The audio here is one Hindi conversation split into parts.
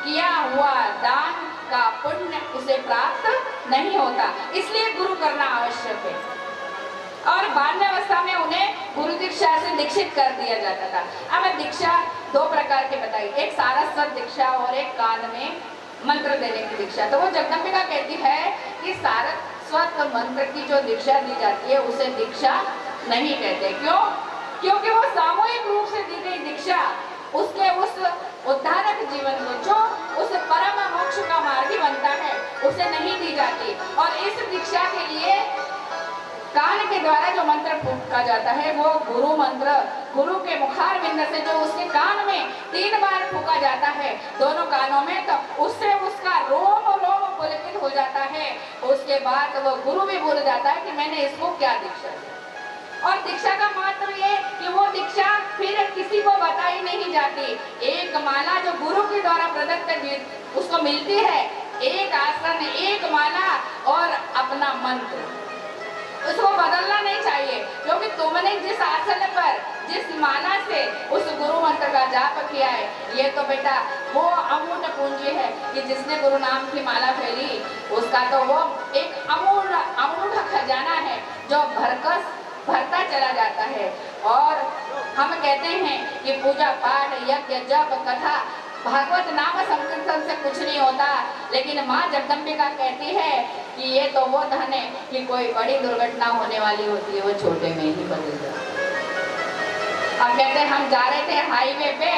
किया हुआ दान का पुण्य उसे प्राप्त नहीं होता, इसलिए गुरु करना आवश्यक है। और बाल्यावस्था में उन्हें गुरु दीक्षा से दीक्षित कर दिया जाता था। अब मैं दीक्षा दो प्रकार के बताई, एक सारस्वत दीक्षा और एक कान में मंत्र देने की दीक्षा। तो वो जगदम्बिका कहती है कि सारस्वत मंत्र की जो दीक्षा दी जाती है उसे दीक्षा नहीं कहते। क्यों? क्योंकि वो सामूहिक रूप से दी गई दीक्षा उसके उस उद्धारक जीवन को, जो उस परम मोक्ष का मार्गी बनता है, उसे नहीं दी जाती। और इस दीक्षा के लिए कान के द्वारा जो मंत्र फूका जाता है वो गुरु मंत्र, गुरु के मुखार बिंद से जो उसके कान में 3 बार फूका जाता है दोनों कानों में, तो उससे उसका रोम रोम पुलकित हो जाता है। उसके बाद वो गुरु भी भूल जाता है कि मैंने इसको क्या दीक्षा दी। और दीक्षा का महत्व ये कि वो दीक्षा फिर किसी को बताई नहीं जाती। एक माला जो गुरु के द्वारा प्रदत्त उसको मिलती है, एक आसन, एक माला और अपना मंत्र, उसको बदलना नहीं चाहिए। क्योंकि तुमने जिस आसन पर, जिस माला से उस गुरु मंत्र का जाप किया है, ये तो बेटा वो अमूल्य पूंजी है कि जिसने गुरु नाम की माला फैली, उसका तो वो एक अमूल्य खजाना है जो भरता चला जाता है। और हम कहते हैं कि पूजा पाठ, यज्ञ, जप, कथा, भागवत नाम संकीर्तन से कुछ नहीं होता, लेकिन माँ जगदम्बिका कहती है कि ये तो वो धन है कि कोई बड़ी दुर्घटना होने वाली होती है, वो छोटे में ही बदल जाता। अब कहते हैं हम जा रहे थे हाईवे पे,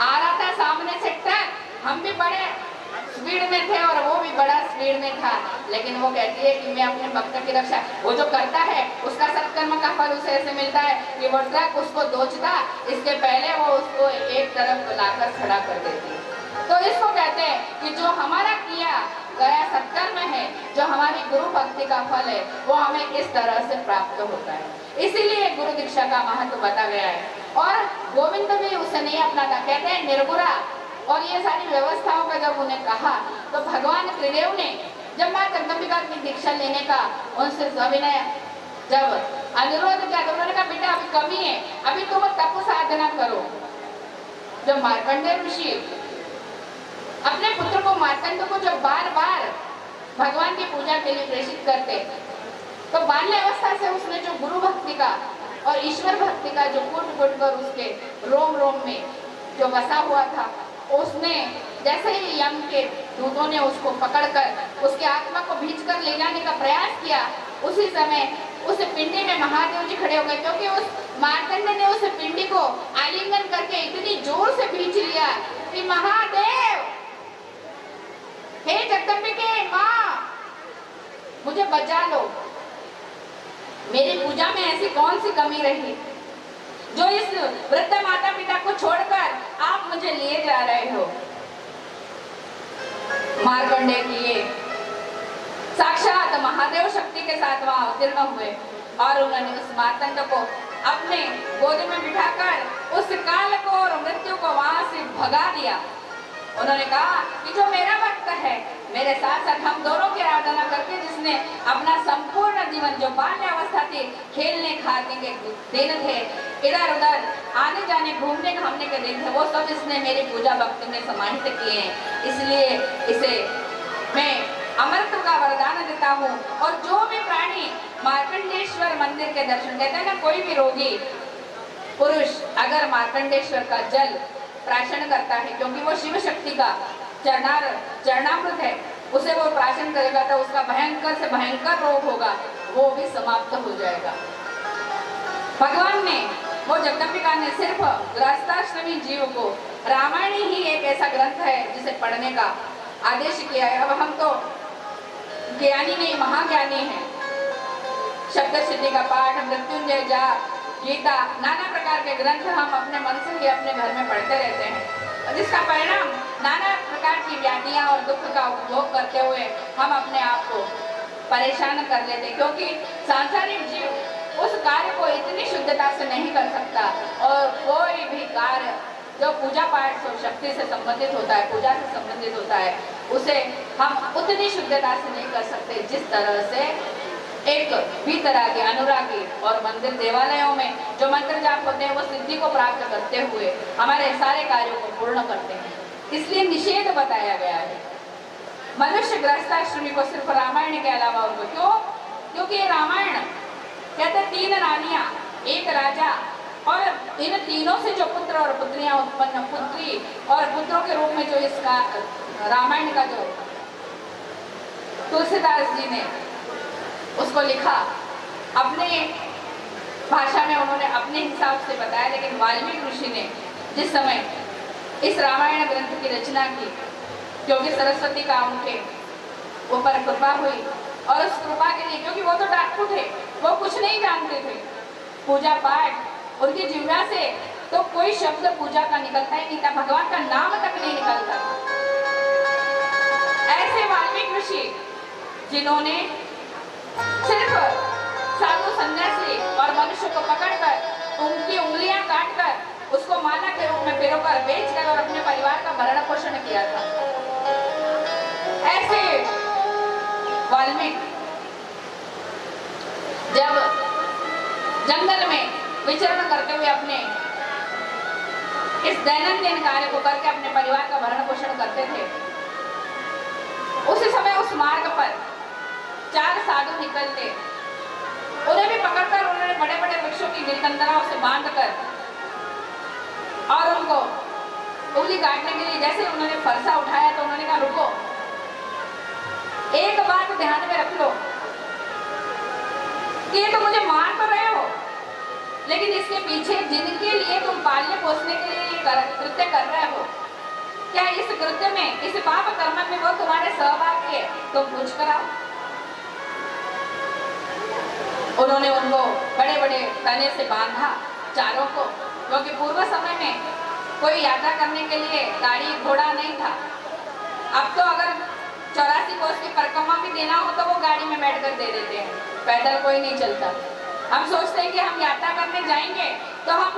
आ रहा था सामने से ट्रक, हम भी बड़े स्पीड में थे और वो भी बड़ा स्पीड में था, लेकिन वो कहती है कि मैं अपने भक्त की रक्षा, वो जो करता है उसका सत्कर्म का फल उसे ऐसे मिलता है कि वो ट्रक उसको दोचता, इसके पहले वो उसको एक तरफ लाकर खड़ा कर देती है। तो इसको कहते हैं कि जो हमारा किया गया सत्कर्म है, जो हमारी गुरु भक्ति का फल है, वो हमें इस तरह से प्राप्त होता है। इसीलिए गुरु दीक्षा का महत्व बता गया है। और गोविंद भी उसे नहीं अपनाता, कहते हैं निर्गुरा। और ये सारी व्यवस्थाओं का जब उन्हें कहा तो भगवान त्रिदेव ने जब माँ जगदम्बिका की दीक्षा लेने का उनसे सविनय जब अनुरोध किया तो उन्होंने कहा बेटा अभी कमी है, अभी तुम तप साधना करो। जब मार्कंडेय ऋषि अपने पुत्र को मार्कंड को जब बार बार भगवान की पूजा के लिए प्रेषित करते, तो बाल्यावस्था से उसने जो गुरु भक्ति का और ईश्वर भक्ति का जो कूट कूट कर उसके रोम रोम में जो बसा हुआ था, उसने जैसे ही यम के दूतों ने उसको पकड़कर उसके आत्मा को भींचकर ले जाने का प्रयास किया, उसी समय उस पिंडी में महादेव जी खड़े हो गए। क्योंकि उस मार्कंड ने उस पिंडी को आलिंगन करके इतनी जोर से भींच लिया कि महादेव, हे जगदम्बिके माँ, मुझे बचा लो, मेरी पूजा में ऐसी कौन सी कमी रही जो इस वृद्ध माता पिता को छोड़कर आप मुझे लिए जा रहे हो। मार्कंडेय किए साक्षात महादेव शक्ति के साथ वहां अवतीर्ण हुए और उन्होंने उस मार्कंड को अपने गोद में बिठाकर उस काल को और मृत्यु को वहां से भगा दिया। उन्होंने कहा कि जो मेरा भक्त है, मेरे साथ साथ हम दोनों की आराधना करके जिसने अपना संपूर्ण जीवन, जो बाल्यावस्था थी, खेलने खाने के दिन थे, इधर उधर आने जाने घूमने घामने के दिन थे, वो सब इसने मेरी पूजा भक्ति में समाहित किए हैं। इसलिए इसे मैं अमृत का वरदान देता हूँ। और जो भी प्राणी मार्कंडेश्वर मंदिर के दर्शन, कहते हैं ना, कोई भी रोगी पुरुष अगर मार्कंडेश्वर का जल प्राशन करता है, क्योंकि वो शिव शक्ति का चरणामृत है, उसे वो प्राशन करेगा तो उसका भयंकर से भयंकर रोग होगा, वो भी समाप्त हो जाएगा। भगवान ने, वो जगदम्बिका ने सिर्फ गृहस्थाश्रमी जीव को, रामायण ही एक ऐसा ग्रंथ है जिसे पढ़ने का आदेश किया है। अब हम तो ज्ञानी नहीं, महाज्ञानी हैं। शब्द सिद्धि का पाठ, मृत्युंजय जाप, गीता, नाना प्रकार के ग्रंथ हम अपने मन से ही अपने घर में पढ़ते रहते हैं, जिसका परिणाम नाना प्रकार की व्याधियां और दुख का उपभोग करते हुए हम अपने आप को परेशान कर लेते हैं। क्योंकि सांसारिक जीव उस कार्य को इतनी शुद्धता से नहीं कर सकता, और कोई भी कार्य जो पूजा पाठ से शक्ति से संबंधित होता है, पूजा से संबंधित होता है, उसे हम उतनी शुद्धता से नहीं कर सकते जिस तरह से एक भी तरह के अनुरागी और मंदिर देवालयों में जो मंत्र जाप होते हैं वो सिद्धि को प्राप्त करते हुए हमारे सारे कार्यों को पूर्ण करते हैं। इसलिए निषेध बताया गया है मनुष्य गृहस्थाश्रमी को सिर्फ रामायण के अलावा उनको। क्यों? क्योंकि ये रामायण कहते 3 रानियां, 1 राजा, और इन तीनों से जो पुत्र और पुत्रियां उत्पन्न, पुत्री और पुत्रों के रूप में जो इसका रामायण का जो तुलसीदास जी ने उसको लिखा, अपने भाषा में उन्होंने अपने हिसाब से बताया, लेकिन वाल्मीकि ऋषि ने जिस समय इस रामायण ग्रंथ की रचना की, क्योंकि सरस्वती का उनके ऊपर कृपा हुई। और उस कृपा के लिए, क्योंकि वो तो डाकू थे, वो कुछ नहीं जानते थे, पूजा पाठ उनकी जीवना से तो कोई शब्द पूजा का निकलता ही नहीं था, भगवान का नाम तक नहीं निकलता था। ऐसे वाल्मीकि ऋषि जिन्होंने सिर्फ साधु सन्यासी और मनुष्य को पकड़कर उनकी उंगलियां काटकर उसको माला के रूप में पिरोकर बेचकर और अपने परिवार का भरण पोषण किया था, ऐसे वाल्मीकि जब जंगल में विचरण करते हुए अपने इस दैनंदिन कार्य को करके अपने परिवार का भरण पोषण करते थे, उसी समय उस मार्ग पर 4 साधु निकलते। उन्हें भी पकड़कर उन्होंने बड़े बड़े वृक्षों की गिरकंदराओं से बांधकर और उनको उंगली काटने के लिए जैसे उन्होंने फरसा उठाया तो उन्होंने कहा रुको, एक बात ध्यान में रख लो कि ये तो मुझे मार तो रहे हो, लेकिन इसके पीछे जिनके लिए तुम पालने पोसने के लिए ये कृत्य कर रहे हो, क्या इस कृत्य में, इस पाप कर्म में वो तुम्हारे सहभागी है? तुम पूछ कराओ। उन्होंने उनको बड़े बड़े तने से बांधा चारों को, क्योंकि पूर्व समय में कोई यात्रा करने के लिए गाड़ी घोड़ा नहीं था। अब तो अगर 84 कोस की परिक्रमा भी देना हो तो वो गाड़ी में बैठकर दे देते हैं, पैदल कोई नहीं चलता। हम सोचते हैं कि हम यात्रा करने जाएंगे तो हम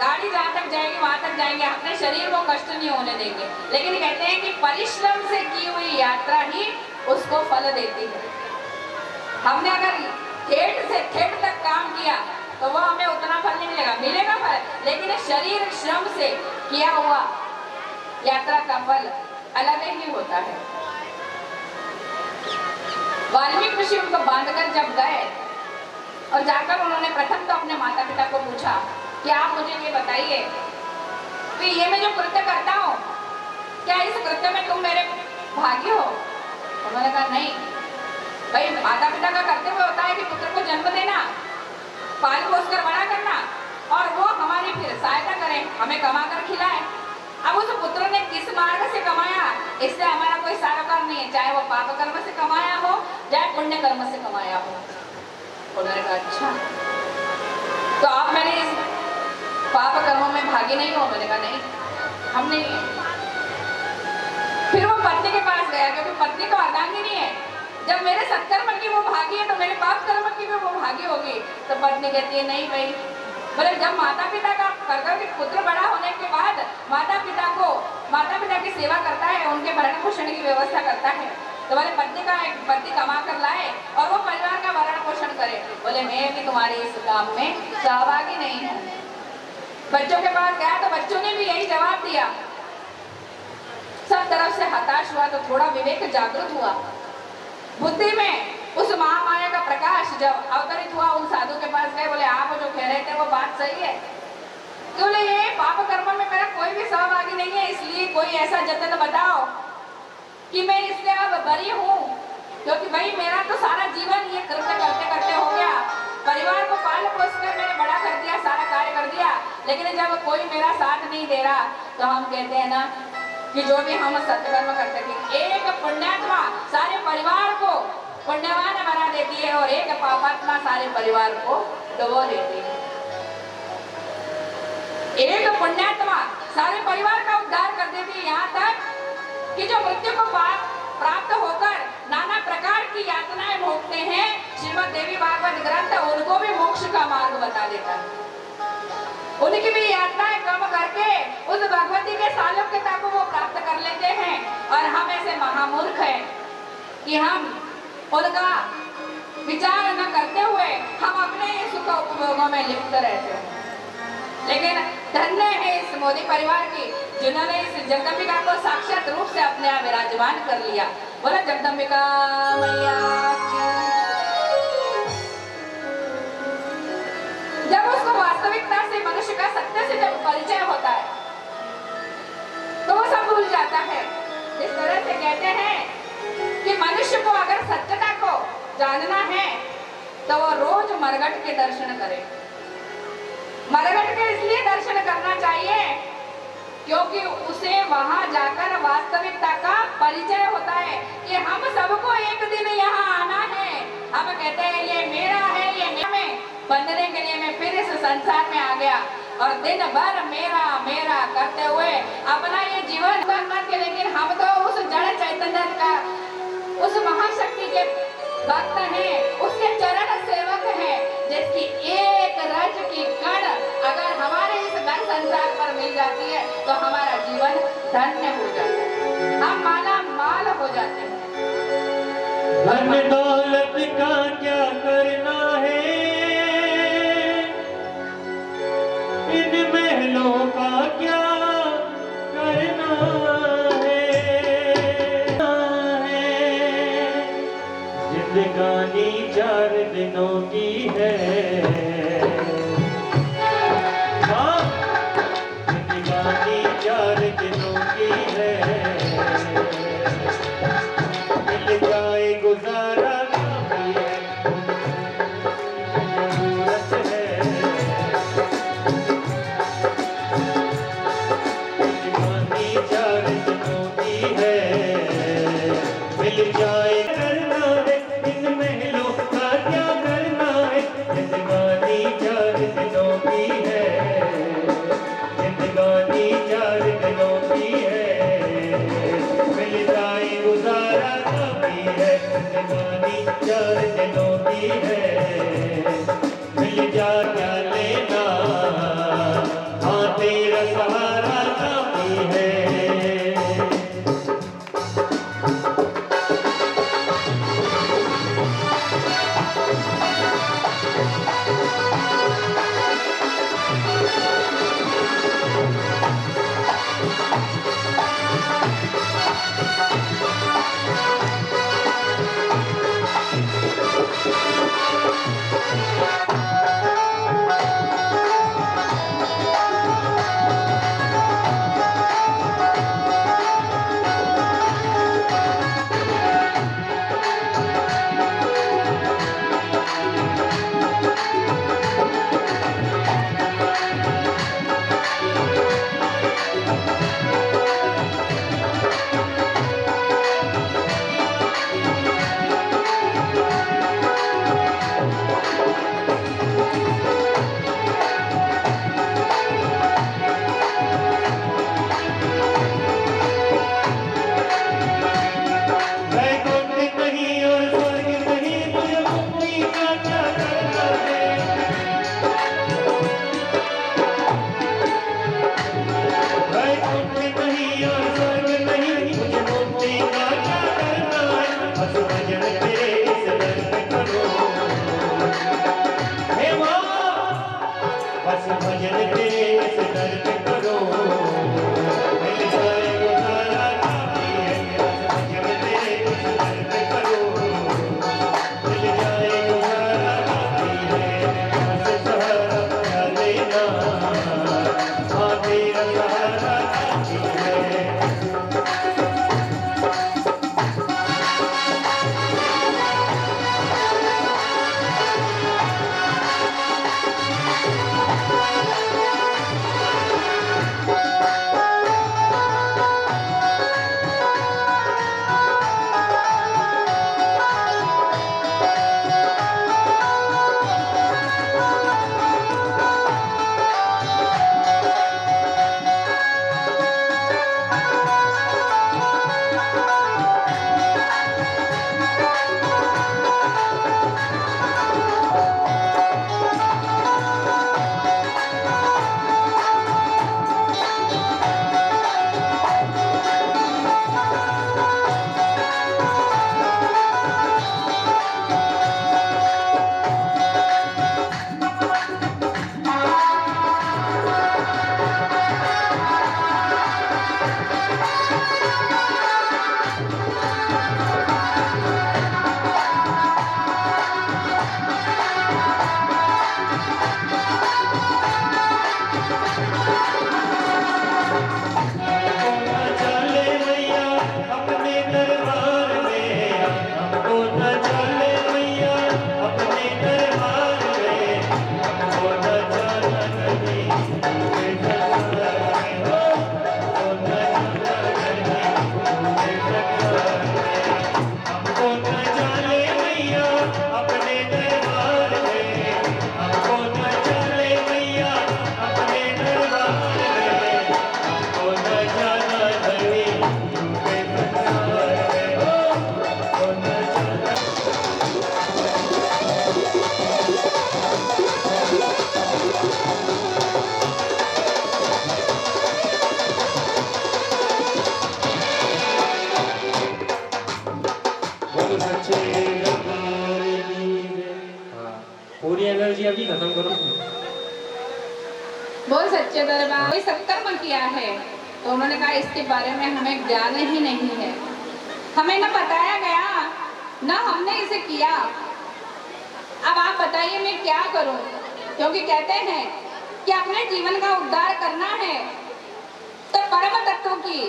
गाड़ी जहाँ तक जाएगी वहां तक जाएंगे, अपने शरीर को कष्ट नहीं होने देंगे, लेकिन कहते हैं कि परिश्रम से की हुई यात्रा ही उसको फल देती है। हमने अगर ठेठ से ठेठ तक काम किया तो वो हमें उतना फल नहीं मिलेगा, मिलेगा फल, लेकिन शरीर श्रम से किया हुआ यात्रा का फल अलग ही होता है। वाल्मीकि ऋषि उनको बांधकर जब गए और जाकर उन्होंने प्रथम तो अपने माता पिता को पूछा कि आप मुझे ये बताइए कि ये मैं जो कृत्य करता हूँ, क्या इस कृत्य में तुम मेरे भागी हो? उन्होंने कहा नहीं भाई, माता पिता का कर्तव्य होता है कि पुत्र को जन्म देना, पाल पोस कर बड़ा करना और वो हमारी फिर सहायता करें, हमें कमा कर खिलाए। अब उस पुत्र ने किस मार्ग से कमाया इससे हमारा कोई सारोकार नहीं है, चाहे वो पाप कर्म से कमाया हो चाहे पुण्य कर्म से कमाया हो। उन्होंने कहा अच्छा, तो आप मेरे इस पाप कर्मों में भागी नहीं हो? मैंने कहा नहीं, हम नहीं है। फिर वो पत्नी के पास गया, क्योंकि पत्नी तो अर्धांगिनी है, जब मेरे सत्कर्म की वो भागी है तो मेरे पाप कर्म की भी वो भागी होगी। तो पत्नी कहती है नहीं भाई, बोले जब माता पिता का कर्तव्य पुत्र बड़ा होने के बाद माता पिता की सेवा करता है, उनके भरण पोषण की व्यवस्था करता है, तो बोले पति कमा कर लाए और वो परिवार का भरण पोषण करे। बोले मैं भी तुम्हारे इस काम में सहभागी नहीं हूँ। बच्चों के पास गया तो बच्चों ने भी यही जवाब दिया। सब तरफ से हताश हुआ तो थोड़ा विवेक जागृत हुआ, बुद्धि में उस महामाया का प्रकाश जब अवतरित हुआ, उन साधु के पास गए, बोले आप जो कह रहे थे वो बात सही है, बोले ये पाप कर्म में मेरा कोई भी सहभागी नहीं है, इसलिए कोई ऐसा जतन बताओ कि मैं इससे अब बरी हूँ, क्योंकि भाई मेरा तो सारा जीवन ये कृत्य करते करते हो गया, परिवार को पाल पोस कर मैंने बड़ा कर दिया, सारा कार्य कर दिया, लेकिन जब कोई मेरा साथ नहीं दे रहा तो हम कहते हैं ना कि जो भी हम सत्कर्म करते थे, एक पुण्यात्मा सारे परिवार को पुण्यवान बना देती है और एक पापात्मा सारे परिवार को डुबो देती है। एक पुण्यात्मा सारे परिवार का उद्धार कर देती है, यहाँ तक कि जो मृत्यु को प्राप्त होकर नाना प्रकार की यातनाएं भोगते हैं, श्रीमद् देवी भागवत ग्रंथ उनको भी मोक्ष का मार्ग बता देता है। उनकी भी यातनाएं कम करके उस भगवती के सालोक्यता को वो प्राप्त कर लेते हैं, और हम ऐसे महामूर्ख हैं कि हम उनका विचार न करते हुए हम अपने सुख उपभोगों में लिप्त रहते हैं। लेकिन धन्य है इस मोदी परिवार की जिन्होंने इस जगदम्बिका को साक्षात रूप से अपने यहाँ विराजमान कर लिया। बोला जगदम्बिका मैया की। जब उसको वास्तविकता से मनुष्य का सत्य से जब परिचय होता है तो वो सब भूल जाता है। इस तरह से कहते हैं कि मनुष्य को अगर सत्यता को जानना है तो वो रोज मरघट के दर्शन करे। मरघट के इसलिए दर्शन करना चाहिए क्योंकि उसे वहां जाकर वास्तविकता का परिचय होता है कि हम सबको एक दिन यहाँ आना है। हम कहते हैं ये मेरा है, ये मेरा है। बंधने के लिए मैं फिर इस संसार में आ गया और दिन भर मेरा मेरा करते हुए अपना ये जीवन करके, लेकिन हम तो उस जड़ चैतन्य का, उस महाशक्ति के भक्त हैं, उसके चरण सेवक हैं, जिसकी एक रज की कण अगर हमारे इस घर संसार पर मिल जाती है तो हमारा जीवन धन्य हो जाता है, हम माला माल हो जाते हैं। धन दौलत का क्या करना है, इन महलों का क्या करना है। जिंदगानी 4 दिनों की है, जिंदगानी 4 दिनों की है। मिल जाए गुजारा काफी है, जरूरत है। जिंदगानी 4 दिनों की है, मिल जाए करना है, इन महलों का क्या करना है। जिंदगानी 4 दिनों की है, जिंदगानी 4 दिनों की है। मिल जाए गुजारा काफी है, जिंदगानी 4 दिनों की है। मिल जा क्या लेना, हाँ तेरा सहारा काफी है। पूरी एनर्जी अभी खत्म करो। बोल सच्चे दरबार कोई सत्कर्म किया है, तो उन्होंने कहा इसके बारे में हमें ज्ञान ही नहीं है, हमें न बताया गया न हमने इसे किया। अब आप बताइए मैं क्या करूं, क्योंकि कहते हैं कि अपने जीवन का उद्धार करना है तो परम तत्व की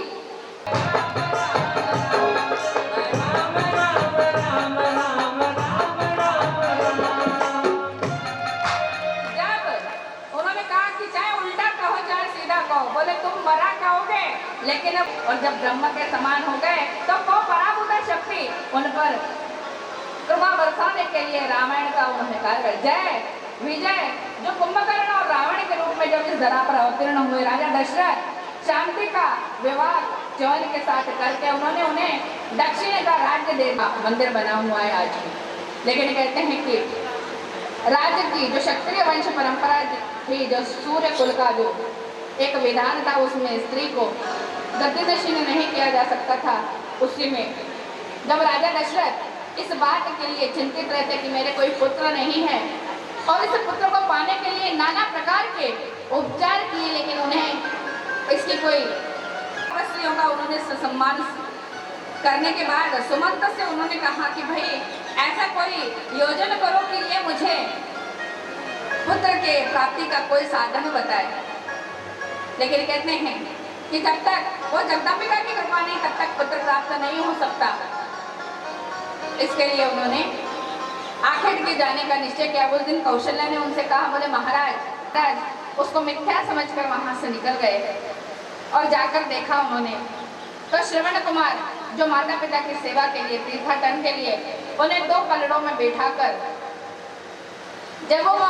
बोले तुम मरा कहोगे, लेकिन और जब ब्रह्म के समान हो गए तो वो पराभूत शक्ति उन पर कृपा बरसाने के लिए रामायण का उन्होंने कार्य जय विजय जो कुंभकर्ण और रावण के रूप में जब इस धरा पर अवतीर्ण हुए, राजा दशरथ शांति का विवाह जौन के साथ करके उन्होंने उन्हें दक्षिण का राज्य देना मंदिर बना हुआ है आज भी। लेकिन कहते हैं कि राज्य की जो क्षत्रिय वंश परंपरा थी, जो सूर्य कुल का जो एक विधान था, उसमें स्त्री को गद्दीनशीन नहीं किया जा सकता था। उसी में जब राजा दशरथ इस बात के लिए चिंतित रहते कि मेरे कोई पुत्र नहीं है और इस पुत्र को पाने के लिए नाना प्रकार के उपचार किए, लेकिन उन्हें इसकी कोई स्त्रियों का उन्होंने सम्मान करने के बाद सुमंत से उन्होंने कहा कि भाई ऐसा कोई योजना करो कि ये मुझे पुत्र के प्राप्ति का कोई साधन बताए। लेकिन कहते हैं कि जब तक वो जगदम्बिका की कृपा नहीं तब तक पुत्र प्राप्त नहीं हो सकता। इसके लिए उन्होंने आखेट के जाने का निश्चय किया। उस दिन कौशल्या ने उनसे कहा, बोले महाराज उसको मिथ्या समझकर वहां से निकल गए और जाकर देखा उन्होंने तो श्रवण कुमार जो माता पिता की सेवा के लिए तीर्थाटन के लिए उन्हें 2 पलड़ों में बैठाकर जब वो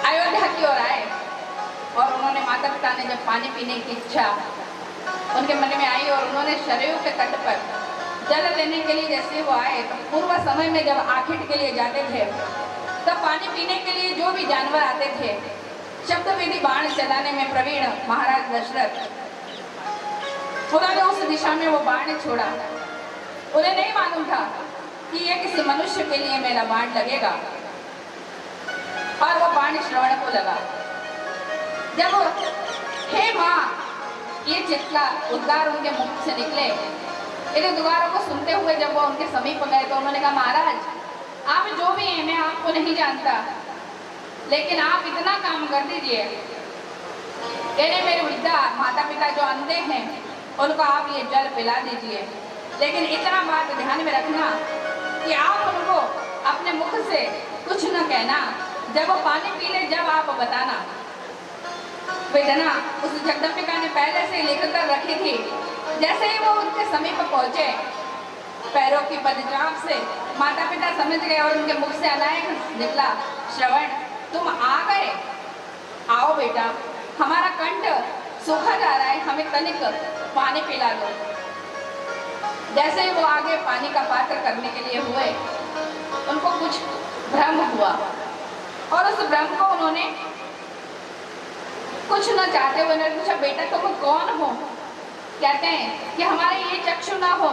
अयोध्या की ओर आए और उन्होंने माता पिता ने जब पानी पीने की इच्छा उनके मन में आई और उन्होंने सरयू के तट पर जल लेने के लिए जैसे वो आए तो पूर्व समय में जब आखिट के लिए जाते थे तब पानी पीने के लिए जो भी जानवर आते थे शब्द विधि बाण चलाने में प्रवीण महाराज दशरथ उन्होंने उस दिशा में वो बाण छोड़ा। उन्हें नहीं मालूम था कि ये किसी मनुष्य के लिए मेरा बाण लगेगा और वो बाण श्रवण को लगा। जब हे माँ ये चित्ला उद्गार उनके मुख से निकले, इन उद्गारों को सुनते हुए जब वो उनके समीप गए तो उन्होंने कहा, महाराज आप जो भी हैं मैं आपको नहीं जानता, लेकिन आप इतना काम कर दीजिए, कहने मेरे वृद्धा माता पिता जो अंधे हैं उनको आप ये जल पिला दीजिए, लेकिन इतना बात ध्यान में रखना कि आप उनको अपने मुख से कुछ न कहना, जब वो पानी पी ले जब आप बताना। वेदना उस जगदम्बिका ने पहले से लिख कर रखी थी। जैसे ही वो उनके समीप पहुंचे पैरों की पदचाप से माता पिता समझ गए और उनके मुख से अनायक निकला, श्रवण तुम आ गए, आओ बेटा हमारा कंठ सूखा जा रहा है, हमें तनिक पानी पिला दो। जैसे ही वो आगे पानी का पात्र करने के लिए हुए उनको कुछ भ्रम हुआ और उस भ्रम को उन्होंने कुछ न चाहते हुए उन्होंने पूछा, बेटा तुम कौन हो? कहते हैं कि हमारे ये चक्षु ना हो,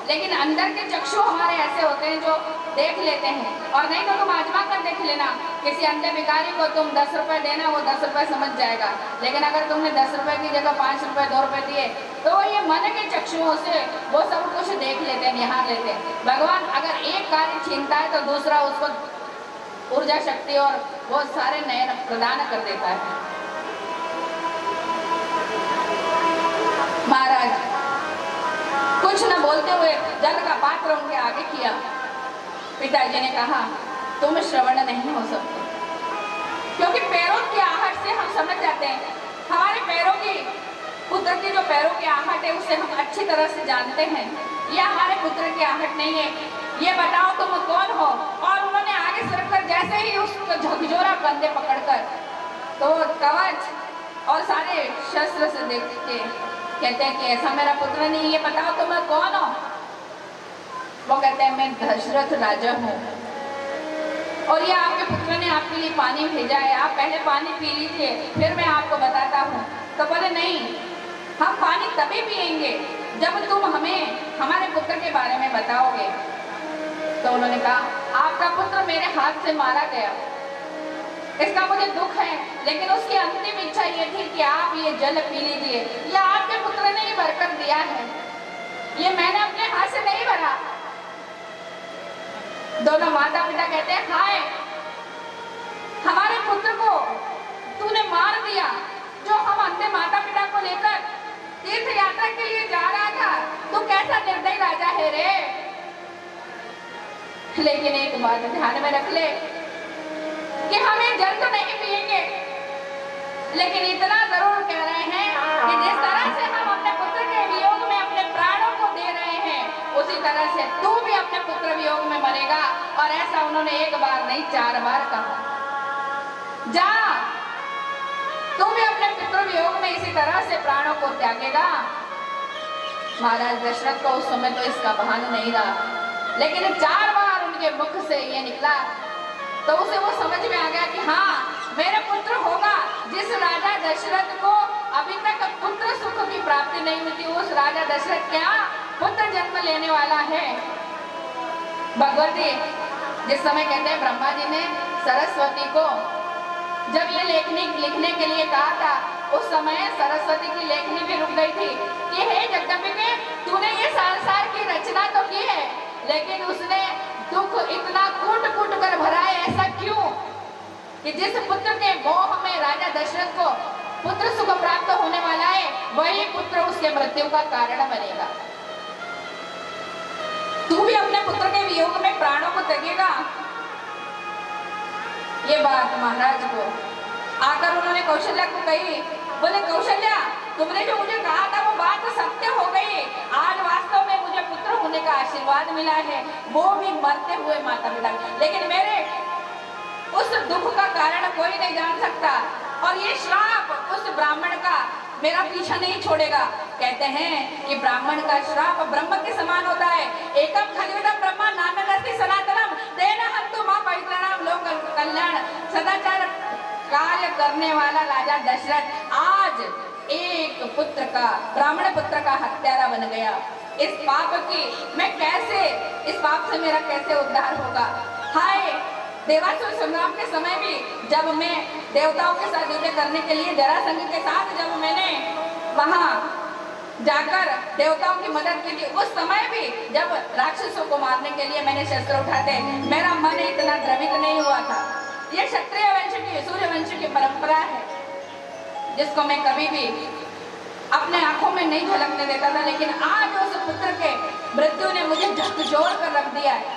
लेकिन अंदर के चक्षु हमारे ऐसे होते हैं जो देख लेते हैं, और नहीं तो तुम आजमा कर देख लेना, किसी अंधे भिखारी को तुम 10 रुपए देना वो 10 रुपए समझ जाएगा, लेकिन अगर तुमने 10 रुपए की जगह 5 रुपए 2 रुपए दिए तो ये मन के चक्षुओं से वो सब कुछ देख लेते हैं, निहार लेते हैं। भगवान अगर एक कार्य छीनता है तो दूसरा उसको ऊर्जा शक्ति और बहुत सारे नयन प्रदान कर देता है। महाराज कुछ न बोलते हुए जल का पात्र उनके आगे किया। पिताजी ने कहा, तुम श्रवण नहीं हो सकते, क्योंकि पैरों की आहट से हम समझ जाते हैं, हमारे पैरों की पुत्र की जो पैरों की आहट है उसे हम अच्छी तरह से जानते हैं। ये हमारे पुत्र की आहट नहीं है, ये बताओ तुम कौन हो? और उन्होंने आगे सरककर जैसे ही उसको झकझोरा कंधे पकड़कर तो कवच और सारे शस्त्र से देखते कहते हैं कि ऐसा मेरा पुत्र नहीं, ये बताओ तुम कौन हो? वो कहते हैं मैं दशरथ राजा हूँ और ये आपके पुत्र ने आपके लिए पानी भेजा है, आप पहले पानी पी लीजिए फिर मैं आपको बताता हूँ। तो बोले नहीं, हम पानी तभी पिएंगे जब तुम हमें हमारे पुत्र के बारे में बताओगे। तो उन्होंने कहा आपका पुत्र मेरे हाथ से मारा गया, इसका मुझे दुख है, लेकिन उसकी अंतिम इच्छा ये थी कि आप ये जल पी लीजिए, यह आपके पुत्र ने ही भरकर दिया है, ये मैंने अपने हाथ से नहीं भरा। दोनों माता पिता कहते हैं हाय, हमारे पुत्र को तूने मार दिया, जो हम अपने माता पिता को लेकर तीर्थ यात्रा के लिए जा रहा था, तू कैसा निर्दयी राजा है रे। लेकिन एक बात ध्यान में रख ले कि हम ये जल तो नहीं पिएंगे, लेकिन इतना जरूर कह रहे हैं कि जिस तरह से हम अपने पुत्र के वियोग में अपने प्राणों को दे रहे हैं, उसी तरह से तू भी अपने पुत्र वियोग में मरेगा। और ऐसा उन्होंने एक बार नहीं 4 बार कहा। जा, तू भी अपने पुत्र वियोग में इसी तरह से प्राणों को त्यागेगा। महाराज दशरथ को उस समय तो इसका बहाना नहीं रहा, लेकिन 4 बार उनके मुख से ये निकला तो उसे वो समझ में आ गया कि हाँ, मेरे पुत्र होगा। जिस राजा दशरथ को अभी तक पुत्र सुख की प्राप्ति नहीं हुई थी, उस राजा दशरथ क्या पुत्र जन्म लेने वाला है। भगवती जिस समय कहते हैं ब्रह्मा जी ने सरस्वती को जब ये लेखनी लिखने के लिए कहा था, उस समय सरस्वती की लेखनी भी रुक गई थी कि हे जगदम्बिके, तूने ये संसार की रचना तो की है, लेकिन उसने दुख इतना कूट कूट कर भरा है। ऐसा क्यों कि जिस पुत्र के मोह में राजा दशरथ को पुत्र सुख प्राप्त होने वाला है, वही पुत्र उसके मृत्यु का कारण बनेगा। तू भी अपने पुत्र के वियोग में प्राणों को त्यागेगा। ये बात महाराज को आकर उन्होंने कौशल्या को कही। बोले कौशल्या, तुमने जो मुझे कहा था वो बात सत्य हो गई। आज वास्तव में मुझे पुत्र होने का आशीर्वाद मिला है, वो भी मरते हुए माता पिता। लेकिन मेरे उस दुख का कारण कोई नहीं जान सकता, और ये श्राप उस ब्राह्मण का मेरा पीछा नहीं छोड़ेगा। कहते हैं कि ब्राह्मण का श्राप ब्रह्म के समान होता है। एकम खलिविदम ब्रह्मा नान्यदस्ति सनातनम तेन हन्तु मां पवित्राणाम लोक कल्याण। सदाचार कार्य करने वाला राजा दशरथ आज एक पुत्र का, ब्राह्मण पुत्र का हत्यारा बन गया। इस पाप की मैं कैसे, इस पाप से मेरा कैसे उद्धार होगा। हाय, देवासुर संग्राम के समय भी जब मैं देवताओं के साथ युद्ध करने के लिए जरासंध के साथ जब मैंने वहां जाकर देवताओं की मदद की थी, उस समय भी जब राक्षसों को मारने के लिए मैंने शस्त्र उठाते, मेरा मन इतना द्रवित नहीं हुआ था। ये क्षत्रिय वंश की, सूर्य वंश की परंपरा है, जिसको मैं कभी भी अपने आंखों में नहीं झलकने देता था। लेकिन आज उस पुत्र के मृत्यु ने मुझे झकझोर कर रख दिया है।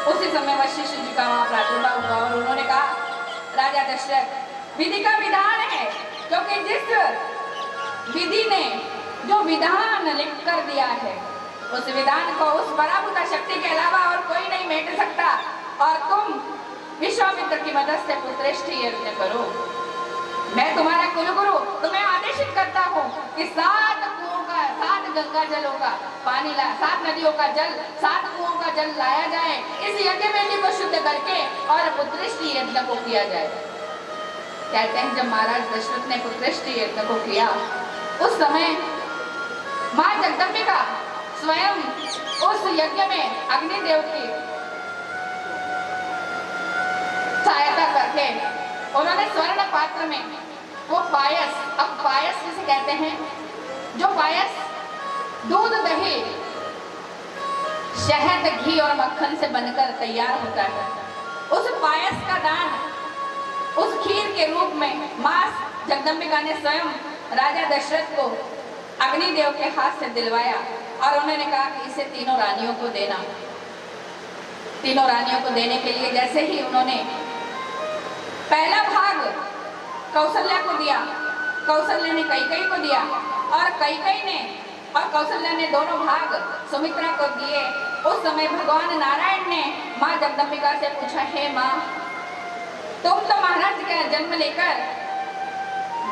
उसी समय वशिष्ठ जी का वहां प्रादुर्भाव हुआ और उन्होंने कहा, राजा दशरथ, विधि का विधान है, क्योंकि जिस विधि ने जो विधान लिख कर दिया है, उस विधान को उस पराभूता शक्ति के अलावा और कोई नहीं मेट सकता। और तुम विश्वामित्र की मदद से पुत्रेष्टि यज्ञ करो। मैं तुम्हारा कुलगुरु तुम्हें आदेशित करता हूँ कि 7 कुओं का, 7 गंगा जलों का पानी 7 नदियों का जल, 7 कुओं का जल लाया जाए, इस यज्ञ वेदी को शुद्ध करके और पुत्रेष्टि यज्ञ को किया जाए। कहते हैं जब महाराज दशरथ ने पुत्रेष्टि यज्ञ को किया, उस समय मां जगदम्बिका स्वयं उस यज्ञ में अग्निदेव की सहायता करके उन्होंने स्वर्ण पात्र में वो पायस, अब पायस जिसे कहते हैं, जो पायस दूध, दही, शहद, घी और मक्खन से बनकर तैयार होता है, उस पायस का दान उस खीर के रूप में मां जगदम्बिका ने स्वयं राजा दशरथ को अग्निदेव के हाथ से दिलवाया और उन्होंने कहा कि इसे तीनों रानियों को देना। तीनों रानियों को देने के लिए जैसे ही उन्होंने पहला भाग कौशल्या को दिया, कौशल्या ने कैकेयी को दिया और कैकेयी ने और कौशल्या ने दोनों भाग सुमित्रा को दिए। उस समय भगवान नारायण ने मां जगदम्बिका से पूछा, हे मां, तुम तो महाराज का जन्म लेकर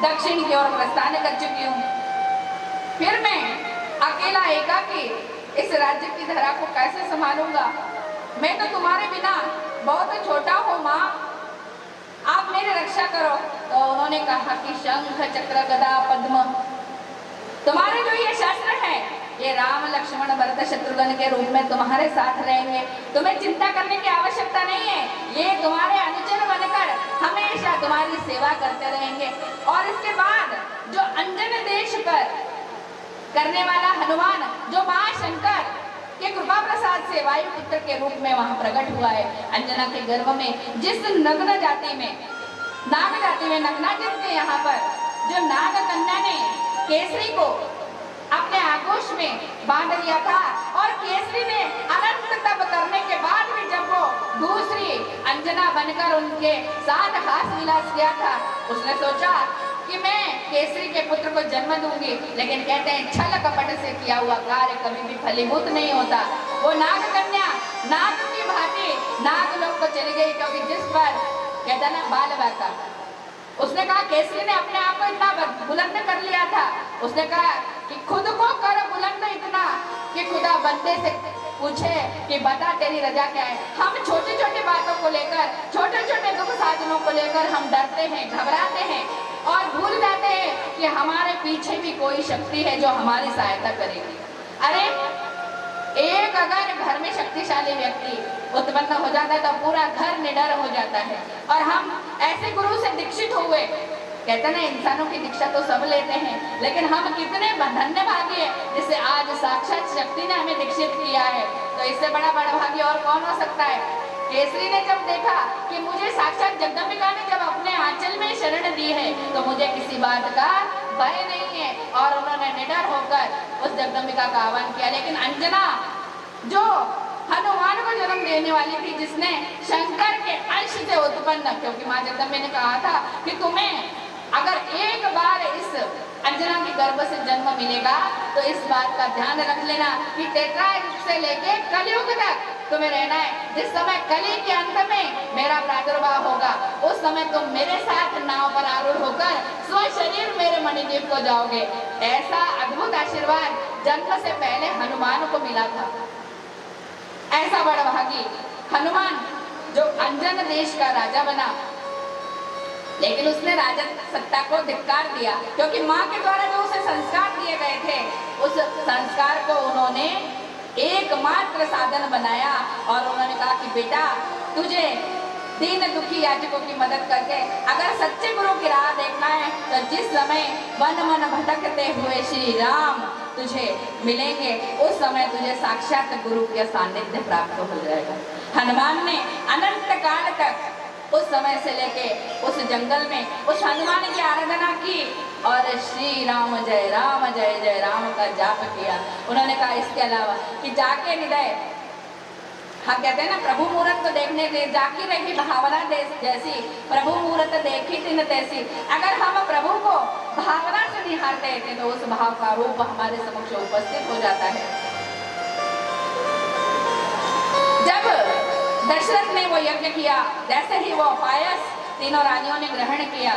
दक्षिण की ओर प्रस्थान कर चुकी हूँ, फिर मैं अकेला एकाकी इस राज्य की धरा को कैसे संभालूंगा। मैं तो तुम्हारे बिना बहुत छोटा हूँ माँ, आप मेरी रक्षा करो। तो उन्होंने कहा कि शंख चक्र गदा पद्म, तुम्हारे जो ये शस्त्र है ये राम लक्ष्मण भरत शत्रुघ्न के रूप में तुम्हारे साथ रहेंगे, तुम्हें चिंता करने की आवश्यकता नहीं है। ये तुम्हारे अनुचर बनकर हमेशा तुम्हारी सेवा करते रहेंगे। और इसके बाद जो अंजन देश पर करने वाला हनुमान, जो महाशंकर के कृपा प्रसाद से वायु पुत्र के रूप में वहां प्रकट हुआ है, अंजना के गर्भ में जिस नग्न जाति में नाग जाति में नग्नाजित के यहाँ पर जो नाग कन्या ने केसरी को अपने आगोश में बांध लिया था, और केसरी ने अनंत तप करने के बाद भी जब वो दूसरी अंजना बनकर उनके साथ हास विलास किया था, उसने सोचा कि मैं केसरी के पुत्र को जन्म दूंगी, लेकिन कहते हैं छल कपट से किया हुआ कार्य कभी भी फलीभूत नहीं होता। वो नाग कन्या नाग की भांति नाग लोक को चली गई, क्योंकि जिस पर कहते ना बाल बाका, उसने कहा केसरी ने अपने आप को इतना बुलंद कर लिया था, उसने कहा कि खुद को कर बुलंद इतना कि खुदा बंदे से पूछे कि बता तेरी रजा क्या है। हम छोटी छोटी बातों को लेकर, छोटे छोटे दुख साधनों को लेकर हम डरते हैं, घबराते हैं और भूल जाते हैं कि हमारे पीछे भी कोई शक्ति है जो हमारी सहायता करेगी। अरे एक अगर घर में शक्तिशाली व्यक्ति उत्पन्न हो जाता है तो पूरा घर निडर हो जाता है। और हम ऐसे गुरु से दीक्षित हुए, कहते ना इंसानों की दीक्षा तो सब लेते हैं, लेकिन हम कितने धन्य भागी है जिससे आज साक्षात शक्ति ने हमें दीक्षित किया है। तो इससे बड़ा भागी और कौन हो सकता है। केसरी ने जब देखा कि मुझे साक्षात जगदम्बिका ने जब अपने आंचल में शरण दी है तो मुझे किसी बात का भय नहीं है, और उन्होंने निडर होकर उस जगदम्बिका का आह्वान किया। लेकिन अंजना जो हनुमान को जन्म देने वाली थी, जिसने शंकर के अंश से उत्पन्न, क्योंकि माँ जगदम्बे ने कहा था कि तुम्हें अगर एक बार इस अंजना के गर्भ से जन्म मिलेगा तो इस बात का ध्यान रख लेना कि त्रेतायुग से लेके कलयुग तक तुम्हें रहना है। जिस समय कली के अंत में मेरा प्रादुर्भाव होगा उस समय तुम मेरे साथ नाव पर आरूढ़ होकर स्व शरीर मेरे मणिद्वीप को जाओगे। ऐसा अद्भुत आशीर्वाद जन्म से पहले हनुमान को मिला था। ऐसा बड़भागी हनुमान जो अंजन देश का राजा बना, लेकिन उसने राजा सत्ता को धिक्कार दिया, क्योंकि माँ के द्वारा जो उसे संस्कार दिए गए थे उस संस्कार को उन्होंने एकमात्र साधन बनाया। और उन्होंने कहा कि बेटा तुझे दीन दुखी याचकों की मदद करके अगर सच्चे गुरु की राह देखना है तो जिस समय मन मन भटकते हुए श्री राम तुझे मिलेंगे उस समय तुझे साक्षात गुरु के सानिध्य प्राप्त हो जाएगा। हनुमान ने अनंत काल तक उस समय से लेके उस जंगल में उस हनुमान की आराधना की और श्री राम जय जय राम का जाप किया। उन्होंने कहा इसके अलावा कि जाके निदय, हम कहते हैं ना प्रभु मुहूर्त को देखने के जाकी रही भावना जैसी, प्रभु मुहूर्त देखी दिन तैसी। अगर हम प्रभु को भावना से निहारते थे तो उस भाव का रूप हमारे समक्ष उपस्थित हो जाता है। जब दशरथ ने वो यज्ञ किया, जैसे ही वो पायस तीनों रानियों ने ग्रहण किया,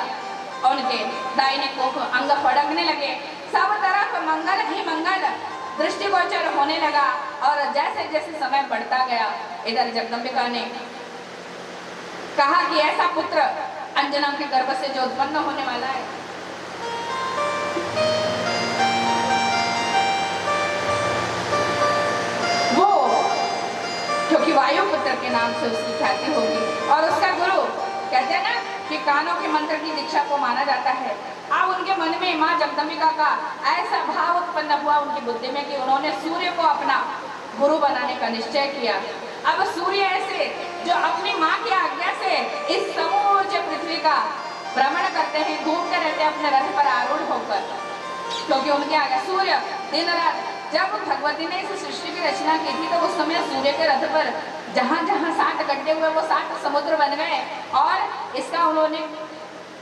उनके दाहिने कोख अंग फड़कने लगे, सब तरफ मंगल ही मंगल दृष्टिगोचर होने लगा। और जैसे जैसे समय बढ़ता गया इधर जगदम्बिका ने कहा कि ऐसा पुत्र अंजना के गर्भ से जो उत्पन्न होने वाला है वो, क्योंकि वायु पुत्र के नाम से उसकी ख्याति होगी और उसका गुरु कहते हैं ना कि कानों के मंत्र की दीक्षा को माना जाता है। अब उनके मन में माँ जगदम्बिका का ऐसा भाव उत्पन्न हुआ उनकी बुद्धि में कि उन्होंने सूर्य को अपना गुरु बनाने का निश्चय किया। अब सूर्य ऐसे जो अपनी माँ की आज्ञा से इस समूचे पृथ्वी का भ्रमण करते हैं, घूमते रहते हैं अपने रथ पर आरूढ़ होकर, क्योंकि उनकी आज्ञा सूर्य दिन रात। जब भगवती ने इस सृष्टि की रचना की थी तो उस समय सूर्य के रथ पर जहाँ जहाँ 7 गड्ढे हुए वो 7 समुद्र बन गए और इसका उन्होंने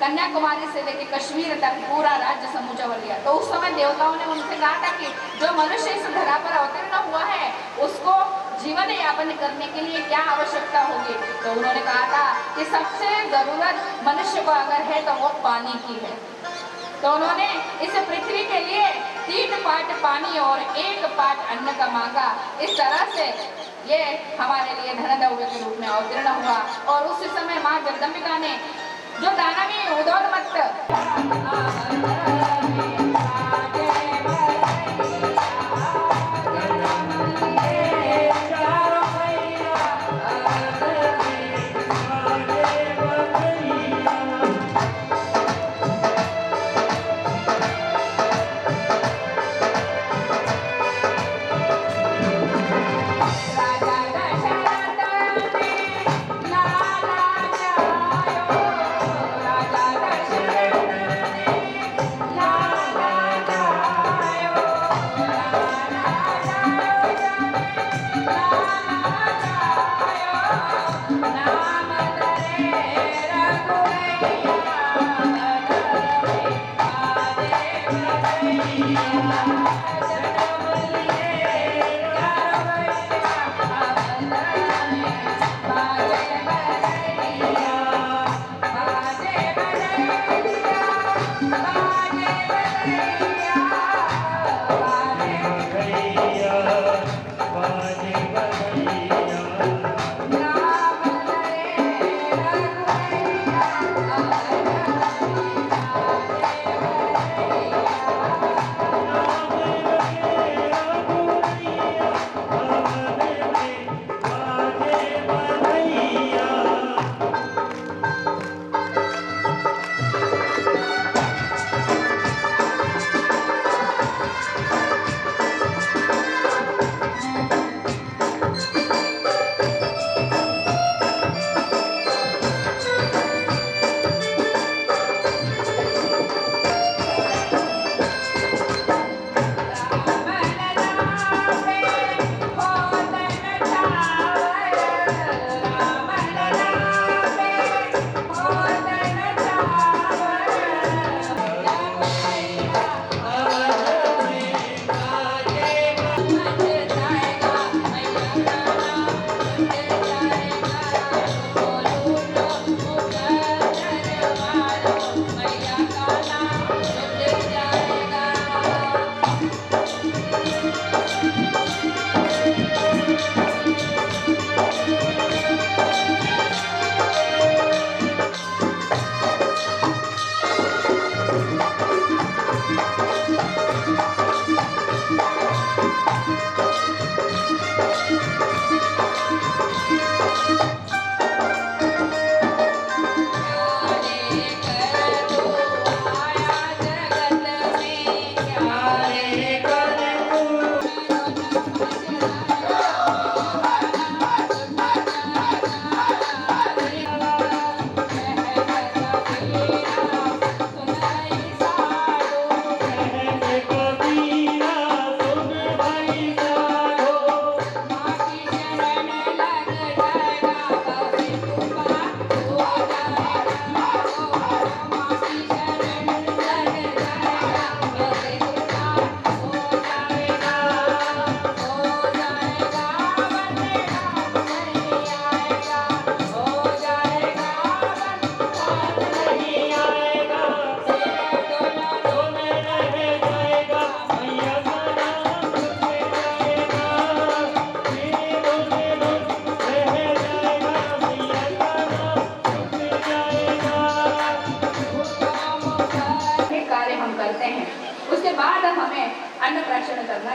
कन्याकुमारी से लेकर कश्मीर तक पूरा राज्य समूचा भर लिया। तो उस समय देवताओं ने उनसे कहा था कि जो मनुष्य इस धरा पर अवतीर्ण हुआ है उसको जीवन यापन करने के लिए क्या आवश्यकता होगी। तो उन्होंने कहा था कि सबसे जरूरत मनुष्य को अगर है तो वो पानी की है। तो उन्होंने इस पृथ्वी के लिए 3 पाट पानी और 1 पाट अन्न का मांगा। इस तरह से ये हमारे लिए धनदौव्य के रूप में अवतीर्ण हुआ। और उस समय माँ जगदम्बिका ने जो दानवी उदोन्मत्त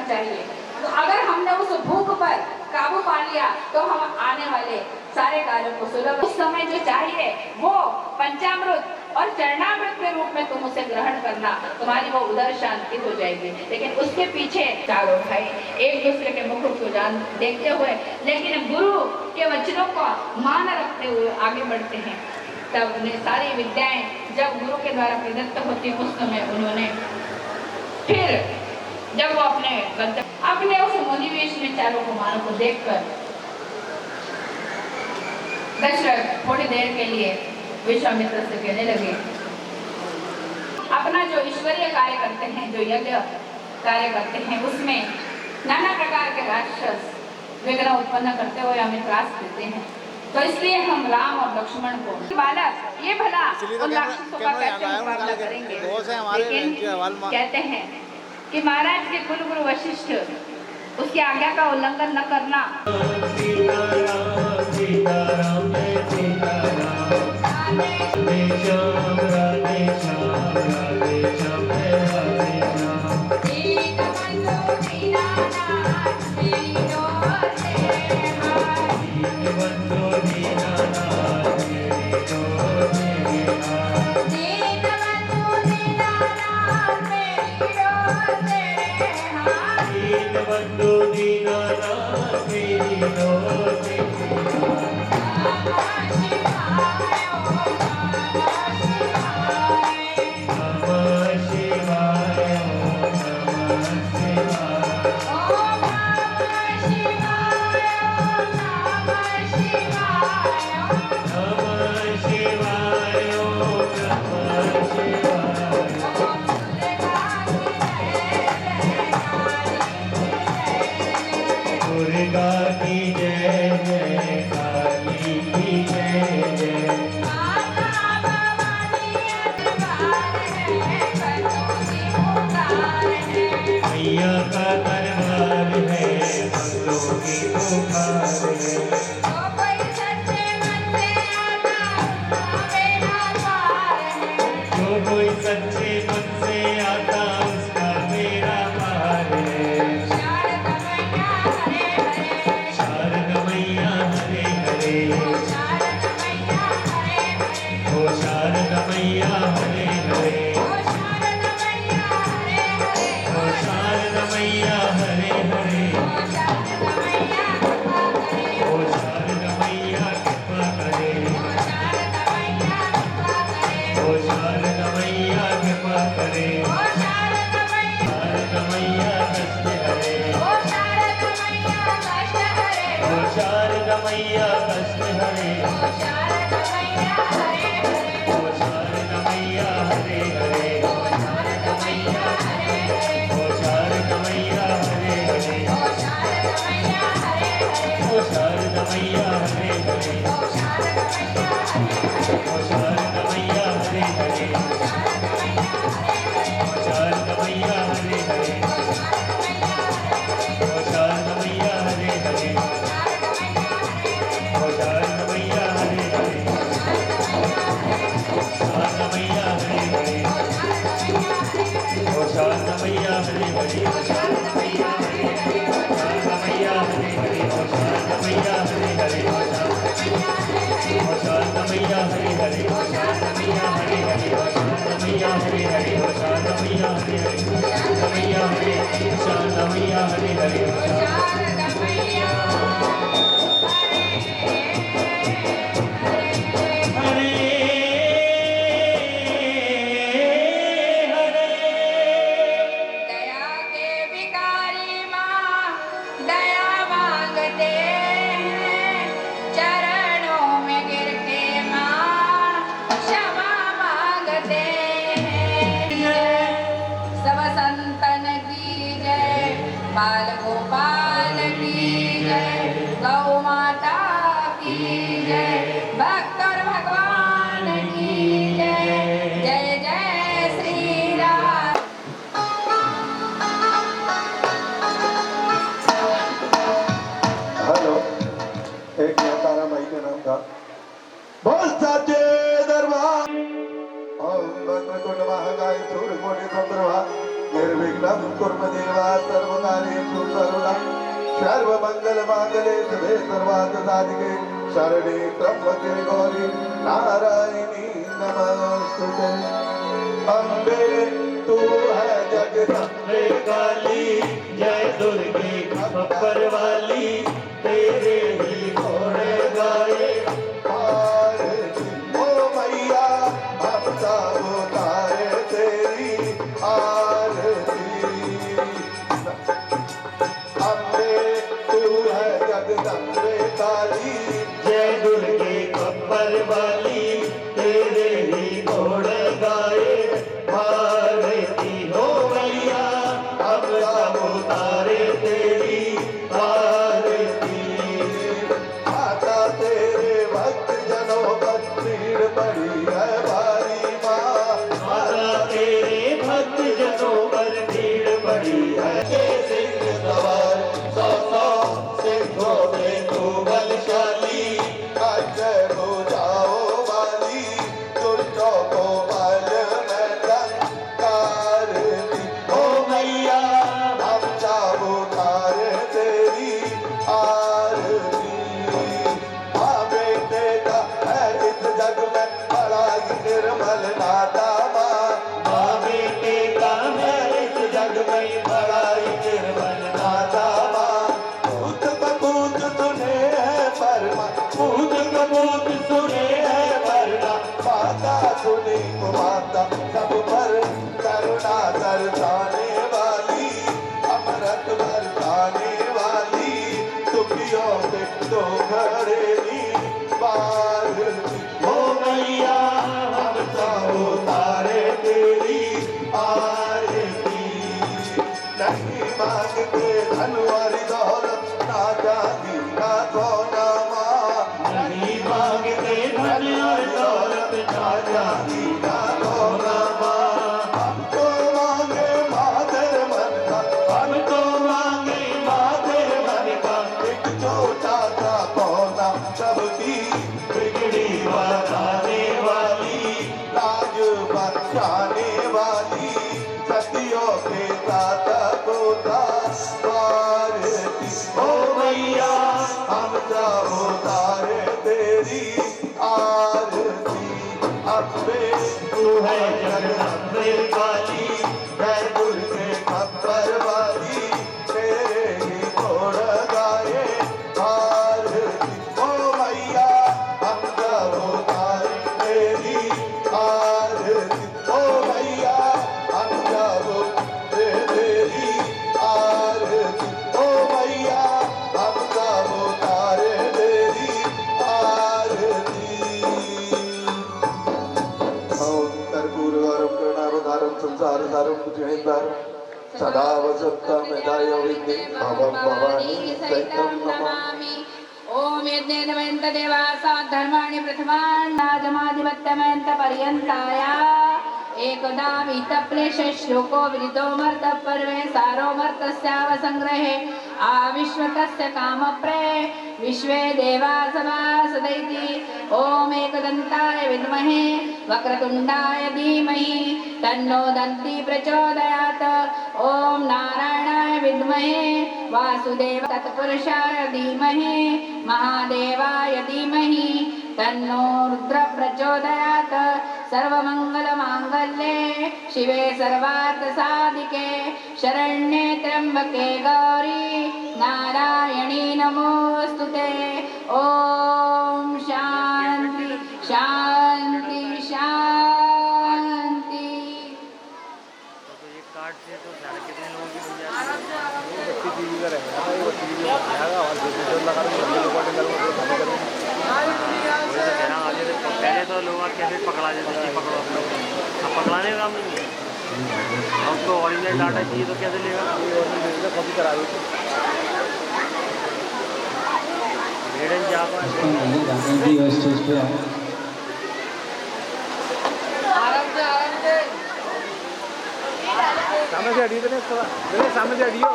चाहिए। तो अगर हमने उस भूख पर काबू पा लिया तो हम आने वाले सारे कार्यों को सुलभ। उस समय जो चाहिए वो पंचामृत और चरणामृत के रूप में तुम उसे ग्रहण करना, तुम्हारी वो उदर शांति हो जाएगी। लेकिन उसके पीछे चारों भाई एक दूसरे के मुख को जान देखते हुए, लेकिन गुरु के वचनों को मान रखते हुए आगे बढ़ते हैं। तब उन्हें सारी विद्याएं जब गुरु के द्वारा प्रदत्त होती, उस समय उन्होंने फिर जब वो अपने उस मुनिवेश में चारों कुमारों को देखकर दशरथ थोड़ी देर के लिए विश्वामित्र से कहने लगे, अपना जो ईश्वरीय कार्य करते हैं, जो यज्ञ कार्य करते हैं, उसमें नाना प्रकार के राक्षस विघ्न उत्पन्न करते हुए हमें त्रास देते हैं। तो इसलिए हम राम और लक्ष्मण को बालक ये भला उन राक्षसों का कैसे मुकाबला करेंगे। लेकिन कहते हैं कि महाराज के कुल गुरु वशिष्ठ उसकी आज्ञा का उल्लंघन न करना। सीताराम सीताराम जय सीताराम, राधे श्याम राधे श्याम राधे श्याम जय राधे श्याम। दीनबंधु दीनानाथ मेरी डोर तेरे हाथ, दीनबंधु दीनानाथ मेरी डोर तेरे हाथ, दीनबंधु दीनानाथ मेरी डोर तेरे हाथ। दीनबंधु दीनानाथ मेरी डोर तेरे नमः शिवाय ओम नमः शिवाय, ओम नमः शिवाय, ओम नमः शिवाय, नमः शिवाय ओम नमः शिवाय। दुर्गा की जय जय, काली की जय जय, मैया का दरबार है, भक्तों की पुकार है। जो कोई सच्चे मन से आता उसका मेरा पार है। शारदा मैया हरे हरे, ओ शारदा मैया हरे हरे, ओ शारदा मैया हरे हरे, ओ शारदा मैया कृपा करे, ओ शारदा मैया कृपा करे, शारदा मैया कष्ट हरे, ओ शारदा मैया कष्ट हरे, ओ शारदा मैया हरे हरे, ओ शारदा मैया हरे हरे, ओ शारदा मैया हरे हरे, ओ शारदा मैया हरे हरे, ओ शारदा मैया हरे हरे, ओ शारदा मैया हरे हरे, ओ शारदा मैया हरे हरे, शारदा मैया हरे हरे, ओ शारदा मैया हरे हरे, शारदा मैया हरे हरे, शारदा मैया हरे हरे, ओ शारदा मैया हरे हरे, ओ शारदा मैया हरे हरे, ओ शारदा मैया हरे हरे, ओ शारदा मैया हरे हरे, ओ शारदा मैया हरे हरे, शारदा मैया हरे, शारदा मैया हरे हरे, ओ शारदा हरे हरे। दया के विकारी माँ दया मांगते हैं, चरणों में गिर के माँ क्षमा मांगते हैं। सब संतन की जय, बाल गोपाल की जय, गौ माता की जय, भक्त और भगवान की जय। जय जय श्री राम। हेलो, एक तारा माई का नाम था। बोल सच्चे दरबार। ओम वक्रतुंड महाकाय सूर्यकोटि समप्रभा निर्विघ्नं कुर्म देवा सर्वकार्येषु सर्वदा सर्वमङ्गलमाङ्गल्ये शिवे सर्वार्थसाधिके शरणे त्र्यम्बके गौरी नारायणी नमोस्तुते। अम्बे तू है जगदम्बे काली जय दुर्गे खप्पर वाली तेरे ही घोड़े गाए आरती ओ मैया हम सब उतारे तेरी आरती। अम्बे तू है जगदम्बे काली जय दुर्गे खप्पर वाली तेरे ही घोड़े गाए भारती हो मैया अब सब उतारे तेरी आरती। माता तेरे भक्त जनों पर भीड़ पड़ी है भारी माँ। माता तेरे भक्त जनों पर भीड़ पड़ी है के सिंह सवार सौ सौ सिंहों में तू बलशाली अजय बुझाओ वाली दुष्टों को बल में संकार दी। ओ मैया हम सब उतारे तेरी आरती। माँ बेटे का है इस जग में बड़ा ही निर्मल नाता माँ। माँ बेटे का है इस जग में बड़ा ही निर्मल नाता माँ पूत कपूत सुने है परमा पूत कपूत सुने है वरना माता सुनी माता सब पर करुणा दर्शाने वाली अमृत बरसाने वाली दुखियों पे तो घड़ेली बारती। हो मैया हम सब उतारे तेरी आरती। नहीं मांगते धन और दौलत ना चांदी ना सोना माँ। नहीं मांगते धन और दौलत ना चांदी ना सोना माँ। हमको मांगे माधर मन का हम तो मांगे माँ तेरे मन का एक छोटा सा पौधा सबकी बिगड़ी बताने वाली लाज बचाने वाली सतियों के साथ होता वारती। हो मैया हम सब उतारे तेरी आरती। अम्बे तू है जगदम्बे काली जय दुर्गे खप्पर वाली तेरे ही घोड़ गाए आरती। ओ मैया हम सब उतारे तेरी आरती। ओ मैया हम सब उतारे तेरी आरती। ओ मैया हम सब उतारे तेरी आरती। कर्पूरगौरव करुणावतारं संसारसारं भुजगेन्द्रं सदा वसन्तं हृदय विद्ये भवं भवानी सहितं नमामि। ओम यज्ञेनवन्त देवासा धर्माणि प्रथमान्नादमादिमत्तमन्त पर्यन्ताया एकदा वितप्लेश श्लोको विदितोमर्त पर्वे सारोमर्तस्यावसंग्रहे आविश्वतस्य कामप्रे विश्वे देवा सभासदैति। ओम एकदन्ताय विद्महे वक्रतुण्डाय धीमहि तन्नो दन्ति प्रचोदयात्। ओम नारायणाय विद्महे वासुदेव तत्पुरुषाय धीमहि महादेवाय धीमहि तन्नो रुद्र प्रचोदयात्। सर्वमङ्गलमाङ्गल्ये शिवे सर्वार्थसाधिके शरण्ये त्र्यम्बके गौरी नारायणी नमोस्तुते। ओम शांति शांति शांति। कार्ड से तो सारे कितने लोगों की बन जाती है? बच्ची टीवी का रहेगा, वो टीवी में बताएगा और डिजिटल लगा के रिकॉर्डिंग करूँगा तो खाली करूँगा। वही तो कह रहा हूँ आगे से पहले तो लोग कैसे पकड़ा जाते थे, पकड़ो अब पकड़ाने का काम नहीं है। अब तो ओरिजिनल डाटा चाहिए तो कैसे लेगा? ओरिजिनल कॉपी करा दो। मेडन जा पाए स्टेज पे आओ। सामने से हटिए, सामने से हटियो।